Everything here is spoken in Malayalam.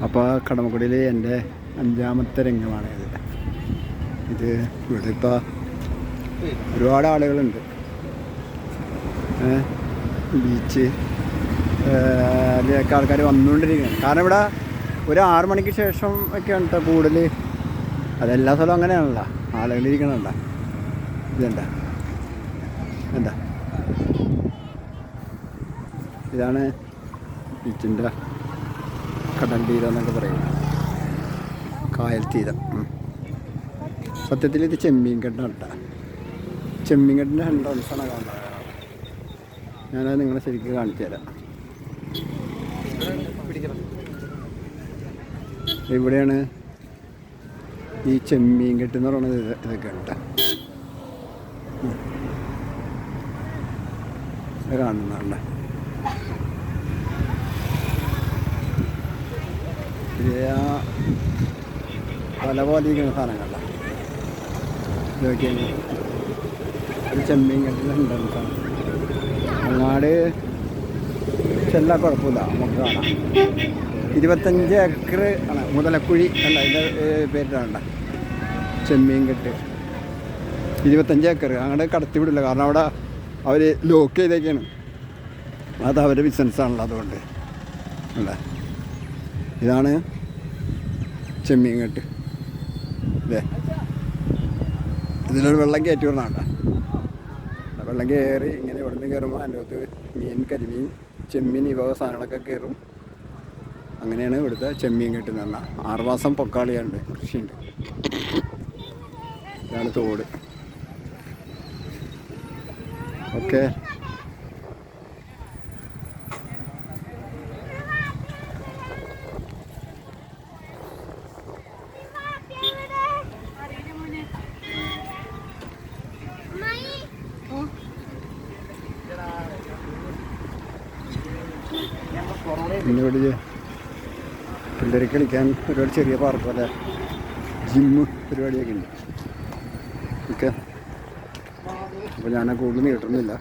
അപ്പോൾ കടമക്കുടിയിൽ എൻ്റെ 5ാമത്തെ രംഗമാണിത്. ഇത് ഇവിടെ ഇപ്പോൾ ഒരുപാട് ആളുകളുണ്ട്. ബീച്ച് അതിലൊക്കെ ആൾക്കാർ വന്നുകൊണ്ടിരിക്കുകയാണ്. കാരണം ഇവിടെ ഒരു 6 മണിക്ക് ശേഷം ഒക്കെയാണ് കേട്ടോ കൂടുതൽ. അതെല്ലാ സ്ഥലവും അങ്ങനെയാണല്ലോ, ആളുകളിരിക്കണമല്ല. ഇതെന്താ എന്താ ഇതാണ് ബീച്ചിൻ്റെ കടൽ തീരം എന്നൊക്കെ പറയും, കായൽ തീരം. സത്യത്തിൽ ഇത് ചെമ്മീൻകെട്ടാണ് കേട്ടോ. ചെമ്മീൻകെട്ടിൻ്റെ എൻട്രൻസാണ് കാണുന്നത്. ഞാനത് നിങ്ങളെ ശരിക്കും കാണിച്ചു തരാം. ഇവിടെയാണ് ഈ ചെമ്മീൻകെട്ട് എന്ന് പറയുന്നത്. ഇതൊക്കെ കേട്ടോ കാണുന്നുണ്ട്. പല പോലെ ഇരിക്കുന്ന സാധനങ്ങളല്ല. ഇതൊക്കെ ഒരു ചെമ്മീൻകെട്ടിൻ്റെ എൻട്രൻസാണ്. അങ്ങാട് ചെല്ലാൻ കുഴപ്പമില്ല, നമുക്ക് കാണാം. 25 ഏക്കർ ആണ്. മുതലക്കുഴി അല്ല അതിൻ്റെ പേരിലാണ് ചെമ്മീൻകെട്ട്. 25 ഏക്കർ അങ്ങോട്ട് കടത്തി വിടില്ല. കാരണം അവിടെ അവർ ലോക്ക് ചെയ്തേക്കാണ്. അത് അവരുടെ ബിസിനസ്സാണല്ലോ, അതുകൊണ്ട് അല്ല. ഇതാണ് ചെമ്മീൻകെട്ട് അല്ലേ. ഇതിലൊരു വെള്ളം കയറ്റി വിടണ. വെള്ളം കയറി ഇങ്ങനെ ഇവിടെ നിന്ന് കയറുമ്പോൾ അതിൻ്റെ അകത്ത് മീൻ, കരിമീൻ, ചെമ്മീൻ ഈ വക സാധനങ്ങളൊക്കെ കയറും. അങ്ങനെയാണ് ഇവിടുത്തെ ചെമ്മീൻകെട്ട് എന്ന് പറഞ്ഞാൽ. 6 മാസം പൊക്കാളിയുണ്ട്, കൃഷിയുണ്ട്. ഇതാണ് തോട്. ഓക്കെ, പിന്നെ ഇവിടെ പിള്ളേർ കളിക്കാൻ ഒരുപാട് ചെറിയ പാർക്ക് പോലെ ജിമ്മ് പരിപാടിയൊക്കെ ഉണ്ട്. ഓക്കെ, അപ്പോൾ ഞാൻ കൂടുതൽ നീട്ടുന്നില്ല.